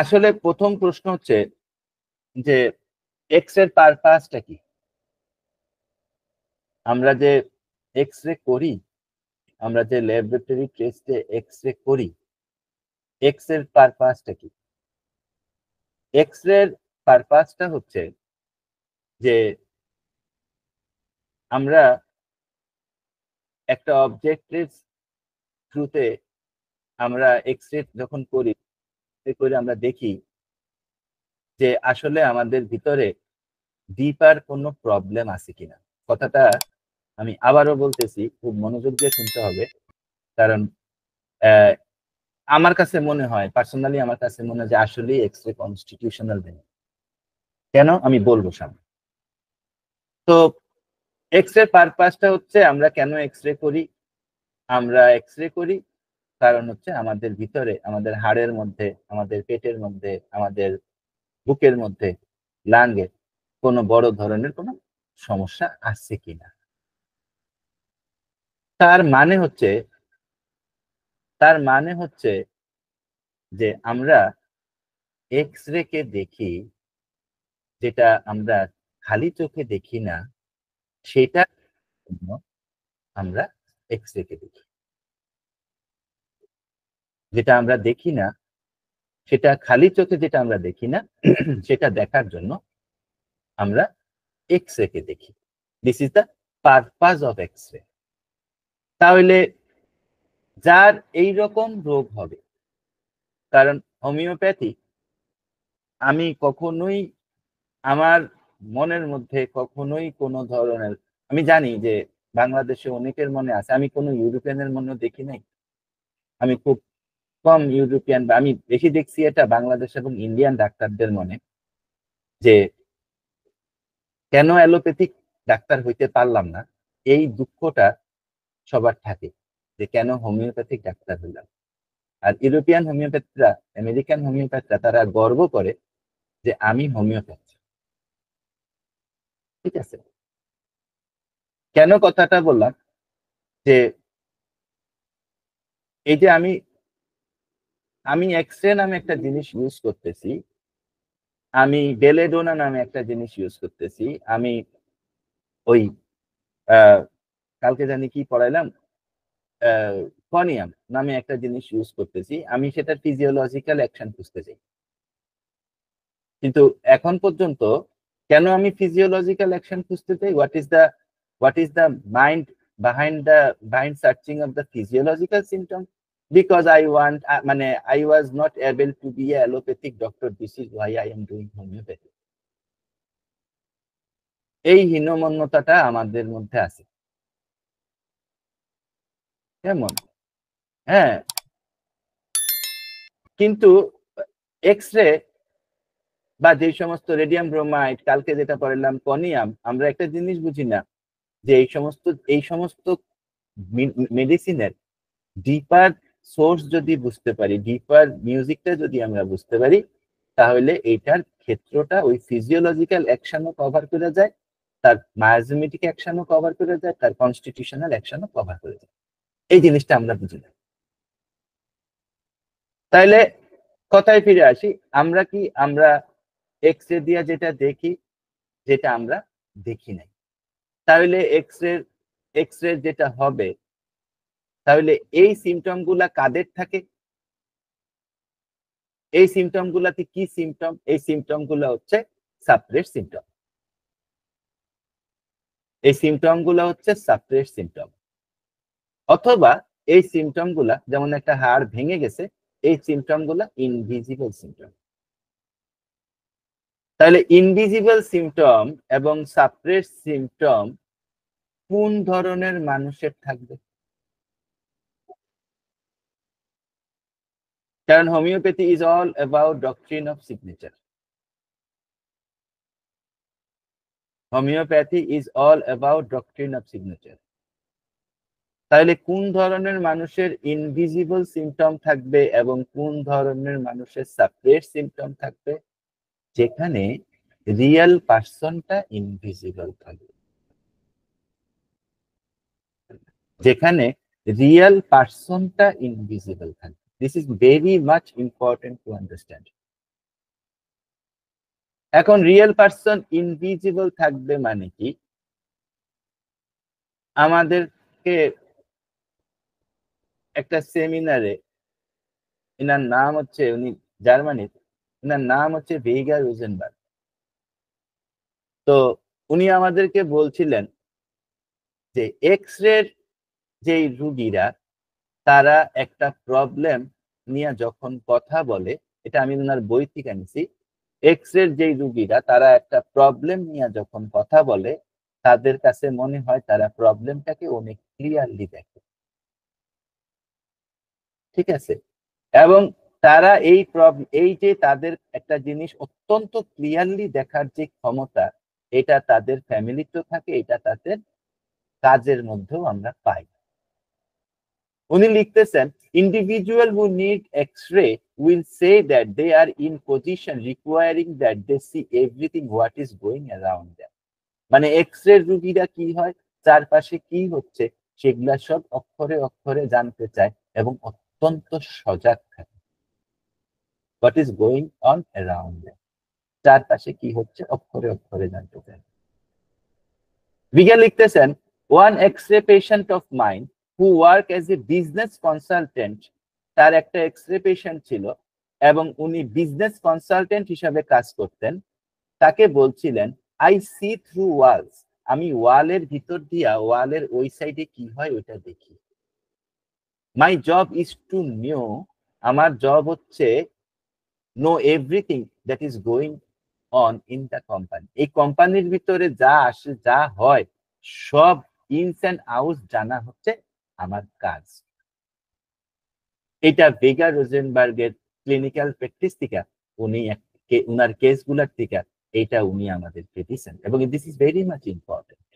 আসলে প্রথম প্রশ্ন হচ্ছে যে এক্স এর পারপাসটা কি? আমরা যে এক্স-রে করি, আমরা যে ল্যাবরেটরি টেস্টে এক্স-রে করি, এক্স এর পারপাসটা কি? এক্স-রের পারপাসটা হচ্ছে যে আমরা একটা অবজেক্টের থ্রুতে আমরা এক্স-রে যখন করি, করে আমরা দেখি যে আসলে আমাদের ভিতরে ডিপার কোনো প্রবলেম আছে কিনা। কথাটা আমি আবারও বলতেছি, খুব মনোযোগ দিয়ে শুনতে হবে। কারণ আমার কাছে মনে হয়, পার্সোনালি আমার কাছে মনে হয় যে আসলেই এক্স-রে কনস্টিটিউশনাল ভেন্যু। কেন? আমি বলব সামনে। তো এক্স-রে পারপাসটা হচ্ছে আমরা কেন এক্স-রে করি? আমরা এক্স-রে করি কারণ হচ্ছে আমাদের ভিতরে, আমাদের হাড়ের মধ্যে, আমাদের পেটের মধ্যে, আমাদের বুকের মধ্যে, লাংয়ে কোনো বড় ধরনের কোনো সমস্যা আছে কিনা। তার মানে হচ্ছে তার মানে হচ্ছে যে আমরা এক্স-রে কে দেখি, যেটা আমরা খালি চোখে দেখি না, সেটার জন্য আমরা এক্স-রে কে দেখি। যেটা আমরা দেখি না, সেটা খালি চোখে যেটা আমরা দেখি না, সেটা দেখার জন্য আমরা এক্স-রে কে দেখি। This is the purpose of x-ray. তাহলে যার এইরকম রোগ হবে, কারণ হোমিওপ্যাথি, আমি কখনোই আমার মনের মধ্যে কখনোই কোনো ধরনের, আমি জানি যে বাংলাদেশে অনেকের মনে আছে, আমি কোনো ইউরোপিয়ানের মনেও দেখি নাই। আমি খুব কম ইউরোপিয়ান, বা আমি বেশি দেখছি এটা বাংলাদেশ এবং ইন্ডিয়ান ডাক্তারদের মনে, যে কেন অ্যালোপ্যাথিক ডাক্তার হইতে পারলাম না, এই দুঃখটা সবার থাকে যে কেন হোমিওপ্যাথিক ডাক্তার হইলাম। আর ইউরোপিয়ান হোমিওপ্যাথরা, আমেরিকান হোমিওপ্যাথরা, তারা গর্ব করে যে আমি হোমিওপ্যাথ। ঠিক আছে? কেন কথাটা বললাম? যে এই যে আমি আমি এক্স-রে নামে একটা জিনিস ইউজ করতেছি, আমি বেলেডোনা নামে একটা জিনিস ইউজ করতেছি, আমি ওই কালকে জানি কি পড়াইলাম, কনিয়াম নামে একটা জিনিস ইউজ করতেছি, আমি সেটার ফিজিওলজিক্যাল অ্যাকশন খুঁজতে চাই। কিন্তু এখন পর্যন্ত কেন আমি ফিজিওলজিক্যাল অ্যাকশন খুঁজতে চাই? What is the mind behind searching of the physiological symptom? Because I want, মানে I was not able to be a allopathic doctor. This is why I am doing homeopathy. এই হীনমন্যতাটা আমাদের মধ্যে আছে। কেমন? হ্যাঁ, কিন্তু এক্স-রে বা যে সমস্ত রেডিয়াম ব্রোমাইড, কালকে যেটা পড়লাম কনিয়াম, আমরা একটা জিনিস বুঝি না যে এই সমস্ত মেডিসিনের ডিপার সোর্স যদি বুঝতে পারি, ডিপার মিউজিকটা যদি আমরা বুঝতে পারি, তাহলে এইটার ক্ষেত্রটা ওই ফিজিওলজিক্যাল অ্যাকশনও কভার করে যায়, তার মায়োজোমেটিক অ্যাকশনও কভার করে যায়, তার কনস্টিটিউশনাল অ্যাকশনও কভার করে যায়। এই জিনিসটা আমরা বুঝি না। তাইলে কথায় ফিরে আসি, আমরা এক্স-রে দিয়া যেটা দেখি, যেটা আমরা দেখি নাই। তাহলে এক্স-রে যেটা হবে, তাহলে এই সিমটম গুলা কাদের থাকে? এই সিমটম গুলাতে কি সিমটম? এই সিমটম গুলা হচ্ছে সাপ্রেস সিমটম। এই সিমটম গুলা হচ্ছে সাপ্রেস সিমটম। অথবা এই সিমটম গুলা, যেমন একটা হাড় ভেঙে গেছে, এই সিমটম গুলা ইনভিজিবল সিমটম। তাহলে ইনভিজিবল সিমটম এবং সাপ্রেস সিমটম কোন ধরনের মানুষের থাকবে? কারণ homeopathy is all about doctrine of signature. Homeopathy is all about doctrine of signature. তাহলে কোন ধরনের মানুষের ইনভিজিবল সিমটম থাকবে এবং কোন ধরনের মানুষের সাপ্রেস সিমটম থাকবে? যেখানে রিয়েল পার্সনটা ইনভিজিবল থাকবে, যেখানে রিয়েল পার্সনটা ইনভিজিবল থাকবে। This is very much important to understand. এখন রিয়েল পার্সন ইনভিজিবল থাকবে মানে কি, আমাদেরকে একটা সেমিনারে, এনার নাম হচ্ছে, উনি জার্মানির, এনার নাম হচ্ছে ভেইগার রোজেনবার্গ। তো উনি আমাদেরকে বলছিলেন যে এক্স রে যেই রুগীরা তারা একটা প্রবলেম নিয়ে যখন কথা বলে, এটা আমি ওনার বই থেকে আনছি, এক্স রে যেই রুগীরা তারা একটা প্রবলেম নিয়ে যখন কথা বলে তাদের কাছে মনে হয় তারা প্রবলেমটাকে অনেক ক্লিয়ারলি দেখে, ঠিক আছে? এবং তারা এই যে তাদের একটা জিনিস অত্যন্ত ক্লিয়ারলি দেখার যে ক্ষমতা, এটা তাদের ফ্যামিলিতেও থাকে, এটা তাদের কাজের মধ্যেও আমরা পাই। উনি লিখতেছেন, individual who need X-ray will say that they are in position requiring that they see everything what is going around them. মানে এক্স-রে রোগীরা কি হয়, চারপাশে কি হচ্ছে সেগুলা সব অক্ষরে অক্ষরে জানতে চায় এবং অত্যন্ত সজাগ থাকে। what is going on around them, চারপাশে কি হচ্ছে অক্ষরে অক্ষরে জানতে চায়। বিজ্ঞান লিখতেছেন, one x-ray patient of mine who work as a business consultant, তার একটা এক্স-রে পেশেন্ট ছিল এবং উনি বিজনেস কনসালটেন্ট হিসাবে কাজ করতেন। তাকে বলছিলেন, আই সি থ্রু ওয়ালস, আমি ওয়ালের ভিতর দিয়া ওয়ালের ওই সাইডে কি হয় ওইটা দেখি। My job is to know, আমার জব হচ্ছে know everything that is going on in the company, এই কোম্পানির ভিতরে যা আসে যা হয় সব ইনস এন্ড আউটস জানা হচ্ছে আমার কাজ। এটা ভেগার রোজেনবার্গের ক্লিনিক্যাল প্র্যাকটিস থেকে উনি উনার কেসগুলার থেকে এটা উনি আমাদেরকে দিচ্ছেন এবং this is very much important.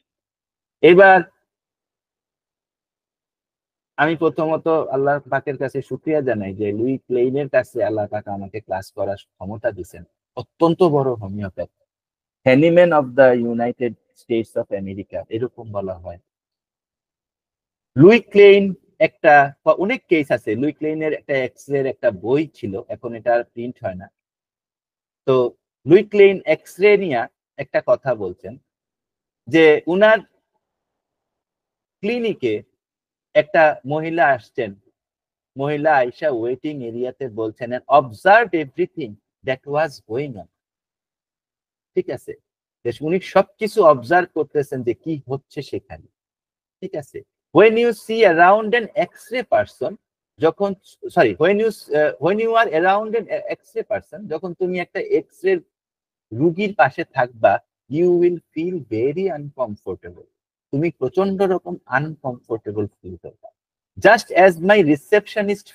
এবার আমি প্রথমত আল্লাহ পাকের কাছে শুকরিয়া জানাই যে লুই ক্লেইনের কাছে আল্লাহ পাক আমাকে ক্লাস করার ক্ষমতা দিচ্ছেন। অত্যন্ত বড় homeopath, Hahnemann of the United states of America এরকম বলা হয়। লুই ক্লেইন একটা, অনেক কেস আছে, লুই ক্লেইনের একটা এক্স-রে একটা বই ছিল, এখন এটা আর প্রিন্ট হয় না। তো লুই ক্লেইন এক্স-রে নিয়ে একটা কথা বলছেন যে উনার ক্লিনিকে একটা মহিলা আসছেন, মহিলা আইসা ওয়েটিং এরিয়াতে বলছেন observe everything that was going on, ঠিক আছে? উনি সবকিছু অবজার্ভ করতেছেন যে কি হচ্ছে সেখানে, ঠিক আছে? when you see around an x-ray person, যখন sorry when you are around an x-ray person, যখন তুমি একটা এক্স-রে রোগীর পাশে থাকবা, you will feel very uncomfortable, তুমি প্রচন্ড রকম আনকমফোর্টেবল ফিল করবা। Just as my receptionist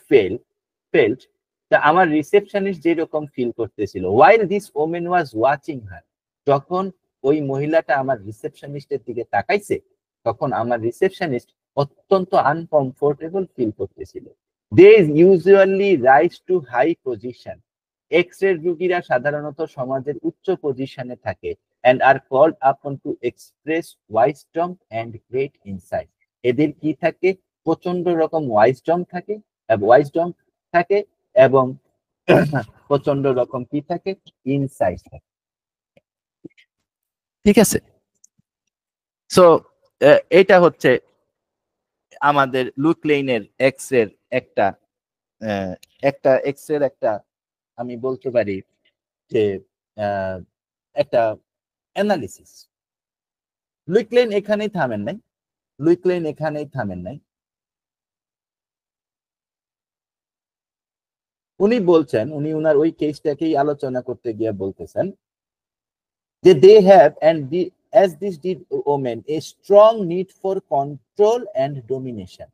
felt, আমার রিসেপশনিস্ট যেরকম ফিল করতেছিল while this woman was watching her, যখন ওই মহিলাটা আমার রিসেপশনিস্টের দিকে তাকাইছে তখন আমার রিসেপশনিস্ট অত্যন্ত আনকমফোর্টেবল ফিল করতেছিল। They usually rise to high position, X-ray রোগীরা সাধারণত সমাজের উচ্চ পজিশনে থাকে and are called upon to express wisdom and great insight, এদের কি থাকে, প্রচন্ড রকম ওয়াইজডম থাকে এবং প্রচন্ড রকম কি থাকে, ইনসাইট থাকে, ঠিক আছে? সো এটা হচ্ছে আমাদের লুই ক্লেইনের এক্স-রে একটা এক্স-রে একটা আমি বলতে পারি যে একটা অ্যানালিসিস। লুই ক্লেইন এখানেই থামেন নাই, উনি বলছেন, উনি উনার ওই কেসটাকেই আলোচনা করতে গিয়ে বলতেছেন যে they have and as this did women a strong need for control and domination,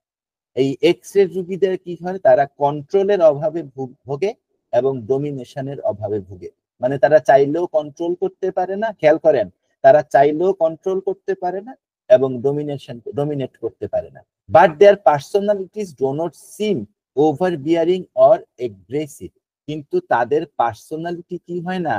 এই এক্স-রে রোগীদের কি হয়, তারা কন্ট্রোলের অভাবে ভোগে এবং ডোমিনেশনের অভাবে ভোগে। মানে তারা চাইলেও কন্ট্রোল করতে পারে না, খেয়াল করেন, তারা চাইলেও কন্ট্রোল করতে পারে না এবং ডোমিনেট করতে পারে না। But their personalities do not seem overbearing or aggressive, কিন্তু তাদের পার্সোনালিটি কি হয় না,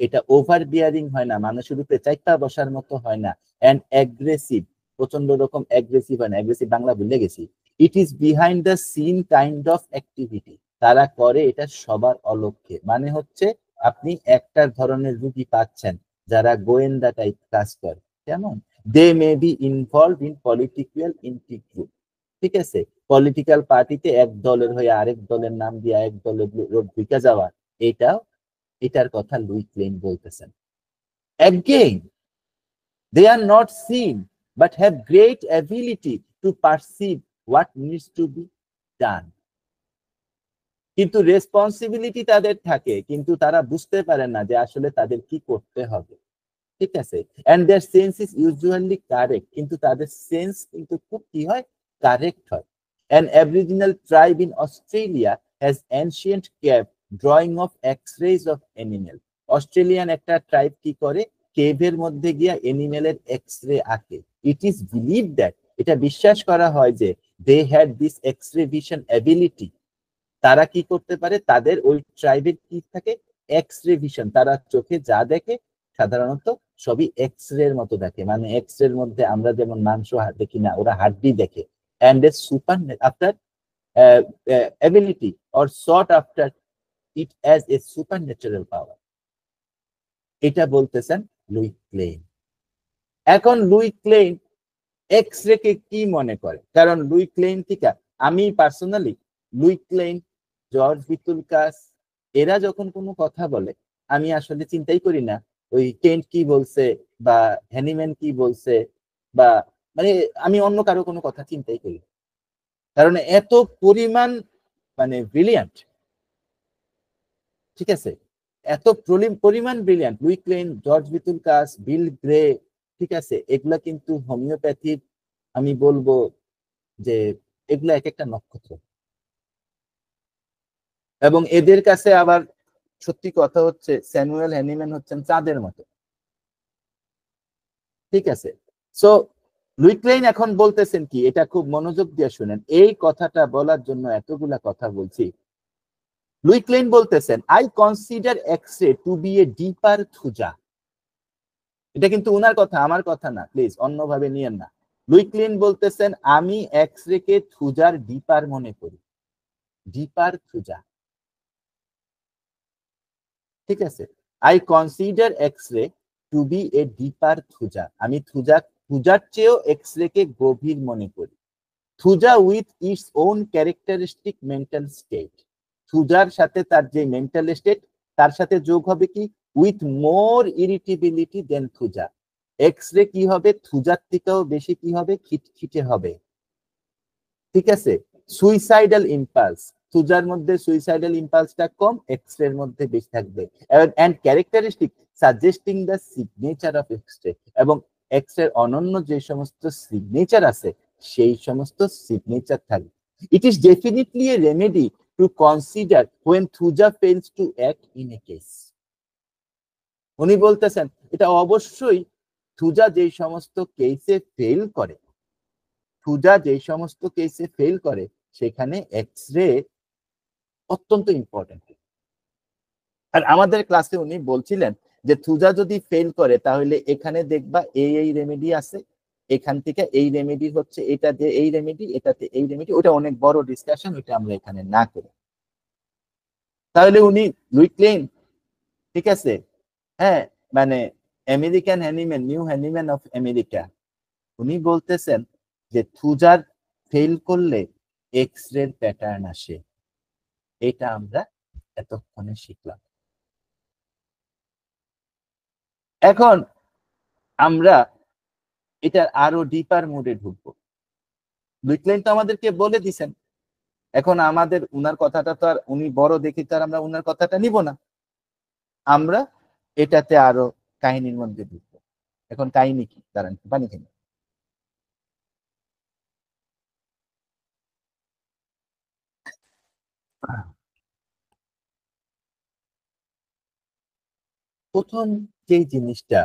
এটা ওভার বিয়ারিং হয় না, মানুষের উপরে চাইটা বসার মতো হয় না, এন্ড অ্যাগ্রেসিভ, প্রচন্ড রকম অ্যাগ্রেসিভ হয় না, অ্যাগ্রেসিভ বাংলা ভুলে গেছি। It is behind the scene kind of activity, তারা করে এটা সবার অলক্ষ্যে, মানে হচ্ছে আপনি একটা ধরনের রুগী পাচ্ছেন যারা গোয়েন্দা টাইপ কাজ করে, কেমন? They may be involve in political intrigue, ঠিক আছে? পলিটিক্যাল পার্টিতে এক দলের হয়ে আরেক দলের নাম দিয়ে এক দলের লোক ঢুকে যাওয়া, এটার কথা লুই ক্লেইন বলতেছেন। Again, they are not seen but have great ability to perceive what needs to be done. কিন্তু রেসপন্সিবিলিটি তাদের থাকে, কিন্তু তারা বুঝতে পারে না যে আসলে তাদের কি করতে হবে, ঠিক আছে? And their sense is usually correct, কিন্তু তাদের সেন্স কিন্তু খুব কি হয়, কারেক্ট হয়। An Aboriginal tribe in Australia has ancient cave drawing of X-rays of animal. Australian একটা ট্রাইব কি করে, কেভের মধ্যে গিয়া এনিমেলের এক্স-রে আঁকে। ইট ইজ বিলিভ দ্যাট, এটা বিশ্বাস করা হয় যে they had this x-ray vision ability, তারা কি করতে পারে, তাদের ওই ট্রাইবের কি থাকে, এক্স-রে ভিশন, তারা চোখে যা দেখে সাধারণত সবই এক্স-রে এর মতো দেখে, মানে এক্স-রে এর মধ্যে আমরা যেমন মাংস দেখি না, ওরা হাড্ডি দেখে। and a super after ability or sought after it as a supernatural power, এটা বলতেছেন লুই ক্লেইন। এখন লুই ক্লেইন এক্স-রে কে কি মনে করে, কারণ লুই ক্লেইন থেকে আমি পার্সোনালি লুই ক্লেইন, জর্জ ভিতুলকাস এরা যখন কোনো কথা বলে আমি আসলে চিন্তাই করি না ওই কেন্ট কি বলছে বা হ্যানিম্যান কি বলছে, বা মানে আমি অন্য কারো কোনো কথা চিন্তাই করি, কারণ এত পরিমাণ মানে ব্রিলিয়ান্ট, ঠিক আছে? এত পরিমাণ ব্রিলিয়ান্ট লুই ক্লেইন, জর্জ ভিতুলকাস, বিল গ্রে, ঠিক আছে? এগুলা কিন্তু হোমিওপ্যাথির, আমি বলবো যে এগুলা এক একটা নক্ষত্র, এবং এদের কাছে আবার সত্যি কথা হচ্ছে স্যামুয়েল হ্যানিম্যান হচ্ছেন চাঁদের মতো, ঠিক আছে? সো লুই ক্লেইন এখন বলতেছেন কি, এটা খুব মনোযোগ দিয়ে শুনেন, এই কথাটা বলার জন্য এতগুলা কথা বলছি। লুই ক্লেইন বলতেছেন I consider X-ray to be a deeper thuja, এটা কিন্তু উনার কথা, আমার কথা না, প্লিজ অন্যভাবে নিয়েন না। লুই ক্লেইন বলতেছেন আমি এক্স-রে কে থুজার ডিপার মনে করি, ডিপার থুজা, ঠিক আছে? I consider X-ray to be a deeper thuja, আমি থুজার চেয়েও এক্স-রে কে গভীর মনে করি। Thuja with its own characteristic mental state, থুজার সাথে তার যে মেন্টাল স্টেট তার সাথে যোগ হবে কি, with more irritability then Thuja, x-ray কি হবে, থুজার থেকেও বেশি কি হবে, খিটখিটে হবে, ঠিক আছে? সুইসাইডাল ইম্পালস, থুজার মধ্যে সুইসাইডাল ইম্পালসটা কম, এক্স-রে এর মধ্যে বেশি থাকবে। And characteristic suggesting the signature of x-ray, এবং এক্স-রে অনন্য যে সমস্ত সিগনেচার আছে সেই সমস্ত সিগনেচার থাকবে। It is definitely a remedy to consider when Thuja fails to act in a case, উনি বলতেছেন এটা অবশ্যই থুজা যে সমস্ত কেসে ফেল করে, থুজা যে সমস্ত কেসে ফেল করে সেখানে এক্স-রে অত্যন্ত ইম্পর্টেন্ট। আর আমাদের ক্লাসে উনি বলছিলেন যে থুজা যদি ফেল করে তাহলে এখানে দেখবা এই রেমেডি আছে, এখান থেকে এই রেমেডি হচ্ছে, এটা দিয়ে এই রেমেডি, এটাতে এই রেমেডি, ওটা অনেক বড় ডিসকাশন, ওটা আমরা এখানে না করি। তাহলে উনি লুই ক্লেইন, ঠিক আছে, হ্যাঁ, মানে American Hahnemann, new Hahnemann of America, উনি বলতেছেন যে থুজার ফেল করলে এক্স-রে প্যাটার্ন আসে, এটা আমরা এতক্ষণে শিখলাম। এখন আমরা এটার আরো ডিপার মোডে ঢুকবো। লুই ক্লেইন তো আমাদেরকে বলে দিছেন, এখন আমাদের উনার কথাটা তো আর উনি বড় দেখি তো আর আমরা উনার কথাটা নিব না, আমরা এটাতে আরো কাহিনীর মধ্যে ঢুকবো। এখন কাহিনী কি, দাঁড়ান পানি খেয়ে। প্রথম যে জিনিসটা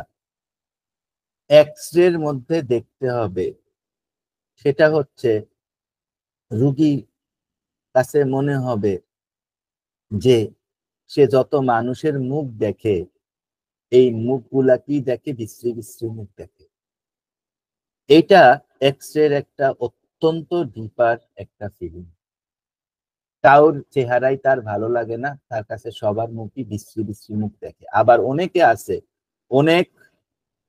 এক্স-রে এর মধ্যে দেখতে হবে সেটা হচ্ছে রুগীর কাছে মনে হবে যে সে যত মানুষের মুখ দেখে এই মুখগুলা কি দেখে, বিশ্রী বিশ্রী মুখ দেখে। এটা এক্স-রে একটা অত্যন্ত ডিপার একটা ফিলিং, কারোর চেহারাই তার ভালো লাগে না, তার কাছে সবার মুখই বিশ্রী বিশ্রী মুখ দেখে। আবার অনেকে আছে, অনেক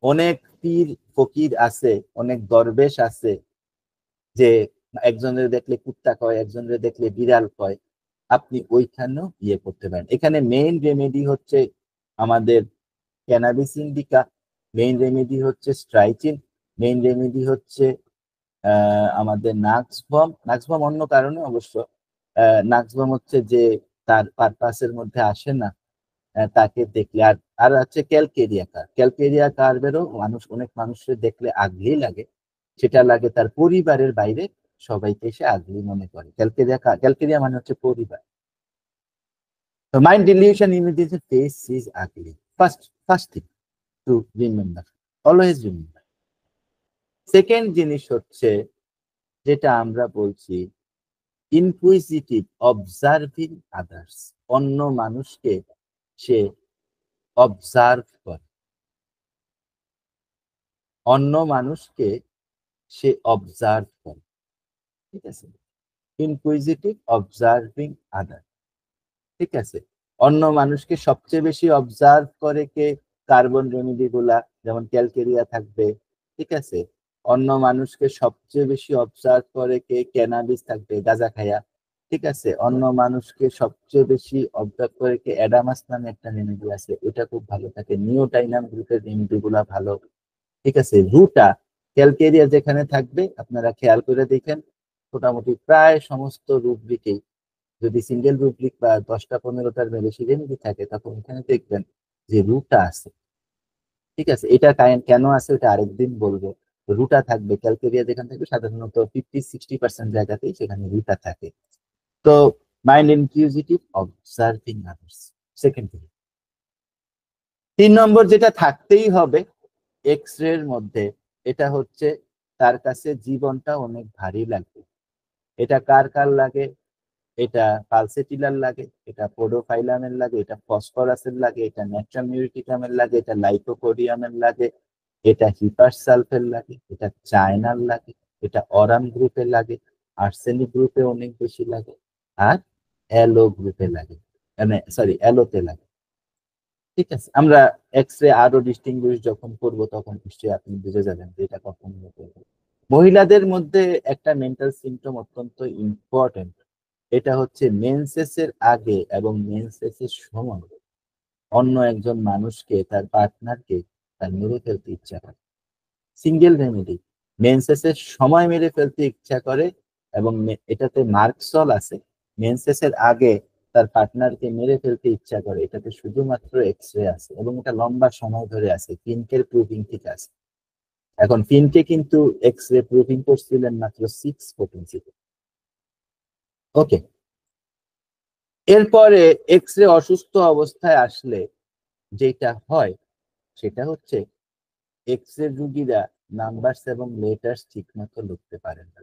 অনেক পীর ফকির আছে, অনেক দরবেশ আছে, যে একজনের দেখলে কুত্তা কয়, একজনের দেখলে বিড়াল কয়। আপনি ওইখানেও ইয়ে করতে পারেন। এখানে মেইন রেমেডি হচ্ছে আমাদের ক্যানাবিস ইন্ডিকা, মেইন রেমেডি হচ্ছে স্ট্রাইচিন, মেইন রেমেডি হচ্ছে আমাদের নাক্সভম। নাক্সভম অন্য কারণে অবশ্য, নাক্সভম হচ্ছে যে তার পারপাসের মধ্যে আসে না তাকে দেখলে। আর আর হচ্ছে ক্যালকেরিয়া কার, ক্যালকেরিয়া কার্ভেরও মানুষ, অনেক মানুষের দেখলে আগলি লাগে, সেটা লাগে তার পরিবারের বাইরে সবাইকে সে আগলি মনে করে। ক্যালকেরিয়া মানে হচ্ছে পরিবার। তো mind dilution immediate face is ugly, first thing to remember, always remember. Second জিনিস হচ্ছে যেটা আমরা বলছি ইনকুইজিটিভ, অবজার্ভিং আদার্স, অন্য মানুষকে সে অবজার্ভ করে, অন্য মানুষকে সে অবজার্ভ করে, ঠিক আছে? ইনকুইজিটিভ, অবজার্ভিং আদার, ঠিক আছে? অন্য মানুষকে সবচেয়ে বেশি অবজার্ভ করে কে? কার্বন রেমেডি গুলা, যেমন ক্যালকেরিয়া থাকবে, ঠিক আছে? অন্য মানুষকে সবচেয়ে বেশি অবজার্ভ করে কে? ক্যানাবিস থাকবে, গাঁজা খায়া, ঠিক আছে? অন্য মানুষকে সবচেয়ে বেশি অবজার্ভ করে কে? অ্যাডামাস নামে একটা রেমেডি আছে, ওটা খুব ভালো থাকে। নিওটাইনাম গ্রুপের রেমেডি গুলা ভালো, ঠিক আছে? রুটা, ক্যালকেরিয়া যেখানে থাকবে আপনারা খেয়াল করে দেখেন, মোটামুটি প্রায় সমস্ত রুব্রিকেই, যদি সিঙ্গেল রুব্রিক বা 10টা 15টার বেশি রেমেডি থাকে, তখন এখানে দেখবেন যে রুটা আছে, ঠিক আছে? এটা কেন আছে এটা আরেকদিন বলবো। রুটা থাকবে, ক্যালকেরিয়া যেখানে থাকবে সাধারণত 50-60% জায়গাতেই সেখানে রুটা থাকে। তো mind ইনকিউজিটিভ, observing others, second thing. 3 নম্বর যেটা থাকতেই হবে এক্স রের মধ্যে, এটা হচ্ছে তার কাছে জীবনটা অনেক ভারী লাগবে। এটা কার কার লাগে? এটা পালসেটিলার লাগে, এটা পোডোফাইলামের লাগে, এটা ফসফরাসের লাগে, এটা ন্যাট্রামিউরিটিকামের লাগে, এটা লাইকোপোডিয়ামের লাগে, এটা হিপার সালফের লাগে, এটা চায়নার লাগে, এটা অরাম গ্রুপে লাগে, আর্সেনিক গ্রুপে অনেক বেশি লাগে, আর অ্যালো গ্রুপে লাগে, মানে সরি অ্যালোতে লাগে, ঠিক আছে? আমরা এক্স রে আরো ডিস্টিংগুইশ যখন করব তখন নিশ্চয়ই আপনি বুঝে যাবেন যে এটা কখন করবো। মহিলাদের মধ্যে একটা মেন্টাল সিমটম অত্যন্ত ইম্পর্টেন্ট, এটা হচ্ছে মেন্সেসের আগে এবং মেন্সেসের সময় অন্য একজন মানুষকে, তার পার্টনারকে তার মেরে ফেলতে ইচ্ছা করে। সিঙ্গেল রেমেডি, মেন্সেসের সময় মেরে ফেলতে ইচ্ছা করে, এবং এটাতে মার্কসল আছে। মেন্সেসের আগে তার পার্টনারকে মেরে ফেলতে ইচ্ছা করে, এটাতে শুধুমাত্র এক্স রে আছে, এবং এটা লম্বা সময় ধরে আছে। ফিনকের প্রুভিং ঠিক আছে। এখন ফিনকে কিন্তু এক্স রে প্রুভিং করছিলেন মাত্র 6 তে। ওকে, এরপরে এক্স রে অসুস্থ অবস্থায় আসলে যেটা হয় সেটা হচ্ছে এক্স রে রুগীরা নাম্বারস এবং লেটার্স ঠিক মতো লিখতে পারেন না।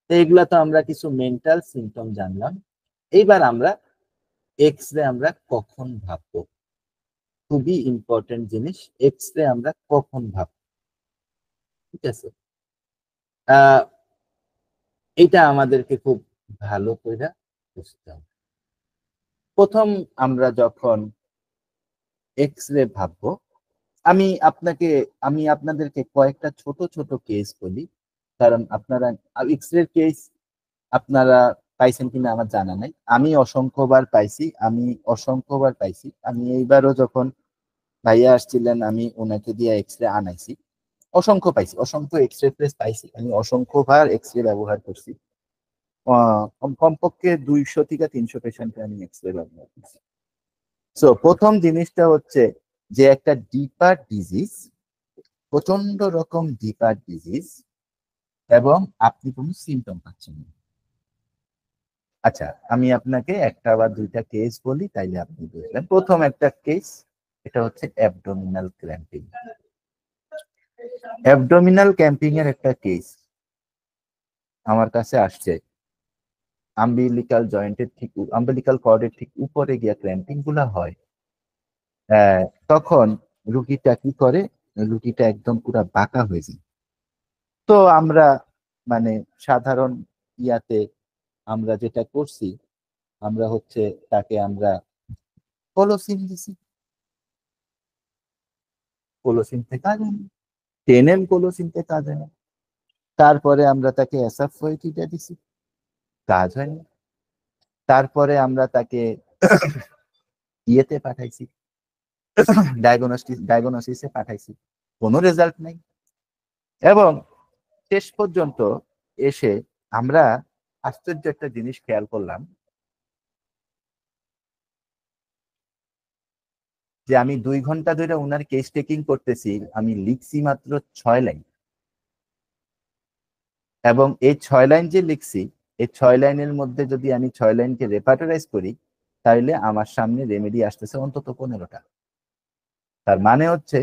তো এগুলা তো আমরা কিছু মেন্টাল সিমটম জানলাম। এইবার আমরা এক্স রে আমরা কখন ভাববো, খুবই ইম্পর্টেন্ট জিনিস, এক্স রে আমরা কখন ভাববো, ঠিক আছে? এটা আমাদেরকে খুব ভালো করে বুঝতে হবে। প্রথম আমরা যখন এক্স রে ভাববো, আমি আপনাদেরকে কয়েকটা ছোট ছোট কেস বলি, কারণ আপনারা এক্স রে কেস আপনারা পাইছেন কিনা আমার জানা নাই। আমি অসংখ্যবার পাইছি। আমি এইবারও যখন ভাইয়া আসছিলেন আমি ওনাকে দিয়ে এক্স রে আনাইছি, অসংখ্য এক্স রে প্লেস পাইছি, আমি অসংখ্যবার এক্স রে ব্যবহার করছি। কমপক্ষে 200 থেকে 300 পেশেন্টে আমি এক্স রে ব্যবহার করছি। সো প্রথম জিনিসটা হচ্ছে যে একটা ডিপার ডিজিজ, প্রচন্ড রকম ডিপার ডিজিজ, এবং আপনি কোনো সিমটম পাচ্ছেন না। আচ্ছা, আমি আপনাকে একটা বা দুইটা কেস বলি, তাইলে আপনি বুঝলেন। প্রথম একটা কেস, এটা হচ্ছে অ্যাবডোমিনাল ক্র্যাম্পিং। অ্যাবডোমিনাল ক্র্যাম্পিং এর একটা কেস আমার কাছে আসছে। আম্বিলিকাল কর্ডের ঠিক উপরে গিয়ে ক্র্যাম্পিং গুলা হয়। তখন রুগীটা কি করে? রুগীটা একদম পুরা বাঁকা হয়ে যায়। তো আমরা মানে সাধারণ ইয়াতে আমরা যেটা করছি, আমরা হচ্ছে তাকে আমরা কোলোসিন দিছি, কোলোসিনতে কাজ হয় না, 10M কোলোসিনতে কাজ হয় না। তারপরে আমরা তাকে অ্যাসাফোয়েটিডা দিছি, কাজ হয়নি। তারপরে আমরা তাকে ইয়েতে পাঠাইছি, ডায়াগনোসিসে পাঠাইছি, কোনো রেজাল্ট নাই। এবং শেষ পর্যন্ত এসে আমরা আশ্চর্য একটা জিনিস খেয়াল করলাম, যে আমি 2 ঘন্টা ধরে ওনার কেস টেকিং করতেছি, আমি লিখছি মাত্র 6 লাইন, এবং এই 6 লাইন যে লিখছি, এই 6 লাইনের মধ্যে যদি আমি 6 লাইনকে রেপার্টারাইজ করি, তাহলে আমার সামনে রেমেডি আসতেছে অন্তত 15টা। তার মানে হচ্ছে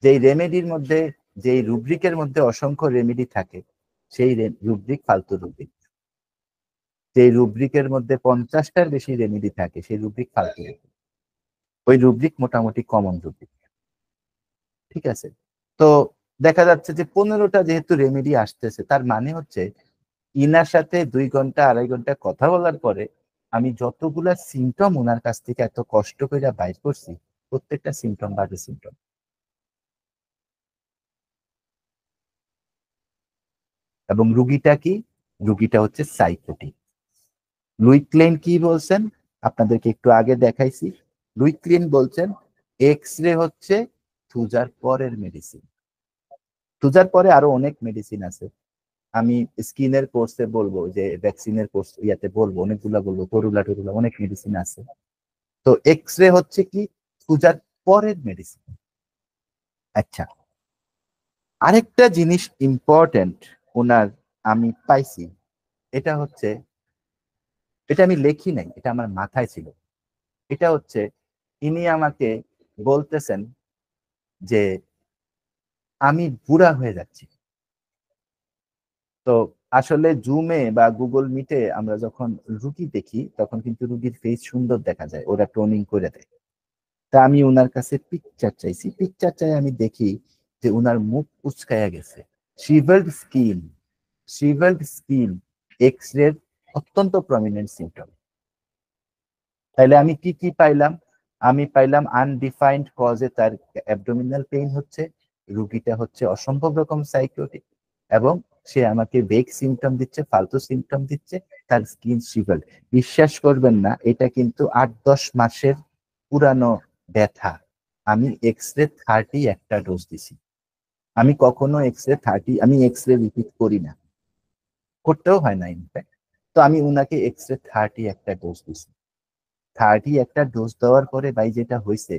যে রেমেডির মধ্যে, যে রুব্রিকের মধ্যে অসংখ্য রেমেডি থাকে, সেই রুব্রিক ফালতু রুব্রিক। যে রুব্রিকের মধ্যে 50টার বেশি রেমেডি থাকে, সেই রুব্রিক ফালতু রুব্রিক। ওই রুব্রিক মোটামুটি কমন রুব্রিক। ঠিক আছে? তো দেখা যাচ্ছে যে 15টা যেহেতু রেমেডি আসতেছে, তার মানে হচ্ছে ইনার সাথে 2 ঘন্টা 2.5 ঘন্টা কথা বলার পরে আমি যতগুলা সিমটম ওনার কাছ থেকে এত কষ্ট করে বাইর করছি, প্রত্যেকটা সিমটম বাজে সিমটম। এবং রুগীটা কি? রুগীটা হচ্ছে সাইকোটিক। লুই ক্লেন কি বলছেন? আপনাদেরকে একটু আগে দেখাইছি। লুই ক্লেন বলছেন এক্স রে হচ্ছে থুজার পরের মেডিসিন। থুজার পরে আরো অনেক মেডিসিন আছে, আমি স্কিনের কোর্সে বলবো, যে ভ্যাকসিনের কোর্স ইয়াতে বলবো, অনেকগুলা বলবো, করুলা টরুলা অনেক মেডিসিন আছে। তো এক্স রে হচ্ছে কি থুজার পরের মেডিসিন। আচ্ছা, আরেকটা জিনিস ইম্পর্টেন্ট ওনার আমি পাইছি, এটা হচ্ছে, এটা আমি লেখি নাই, এটা আমার মাথায় ছিল। এটা হচ্ছে ইনি আমাকে বলতেছেন যে আমি বুড়া হয়ে যাচ্ছি। তো আসলে জুমে বা গুগল মিটে আমরা যখন রুগী দেখি, তখন কিন্তু রুগীর ফেস সুন্দর দেখা যায়, ওরা টোনিং করে দেয়। তা আমি ওনার কাছে পিকচার চাইছি, পিকচার চাই, আমি দেখি যে ওনার মুখ উচকায়া গেছে, শিভার্ড স্কিন। শিভার্ড স্কিন এক্স রে অত্যন্ত প্রমিনেন্ট সিমটম। তাইলে আমি কি কি পাইলাম? আমি পাইলাম আনডিফাইন্ড কজে তার অ্যাবডোমিনাল পেইন হচ্ছে, রুগীটা হচ্ছে অসম্ভব রকম সাইকোটিক, এবং সে আমাকে বেগ সিমটম দিচ্ছে, ফালতু সিমটম দিচ্ছে, তার স্কিন শিভার্ড। বিশ্বাস করবেন না, এটা কিন্তু 8-10 মাসের পুরানো ব্যথা। আমি এক্স রে 30 একটা ডোজ দিছি। আমি কখনো এক্স রে 30, আমি এক্স রে রিপিট করি না, করতেও হয় না ইনফ্যাক্ট। তো আমি উনাকে এক্স রে 30 একটা ডোজ দিছি। 30 একটা ডোজ দেওয়ার পরে ভাই যেটা হয়েছে,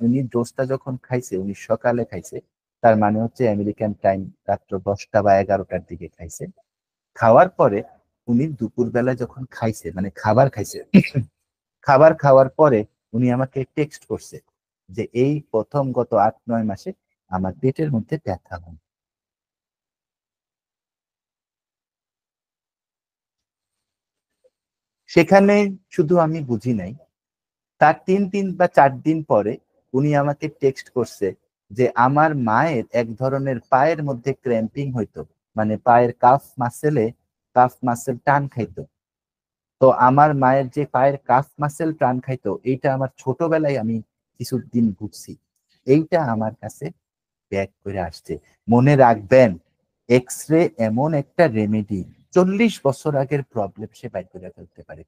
উনি ডোজটা যখন খাইছে, উনি সকালে খাইছে, তার মানে হচ্ছে আমেরিকান টাইম রাত্র 10টা বা 11টার দিকে খাইছে। খাওয়ার পরে উনি দুপুর বেলায় যখন খাইছে, মানে খাবার খাইছে, খাবার খাওয়ার পরে উনি আমাকে টেক্সট করছে যে এই প্রথম গত 8-9 মাসে আমার পেটের মধ্যে ব্যথা হয়। সেখানে শুধু আমি বুঝি নাই, তার 3 দিন বা 4 দিন পরে উনি আমাকে টেক্সট করছে যে আমার মায়ের এক ধরনের পায়ের মধ্যে ক্র্যাম্পিং হইতো, মানে পায়ের কাফ মাসেল টান খাইতো। তো আমার মায়ের যে পায়ের কাফ মাসেল টান খাইতো, এইটা আমার ছোটবেলায় আমি কিছুদিন ভুগছি, এইটা আমার কাছে ব্যাক করে আসছে। মনে রাখবেন, এক্স রে এমন একটা রেমেডি, 40 বছর আগের প্রবলেম সে বাইর করে ফেলতে পারে।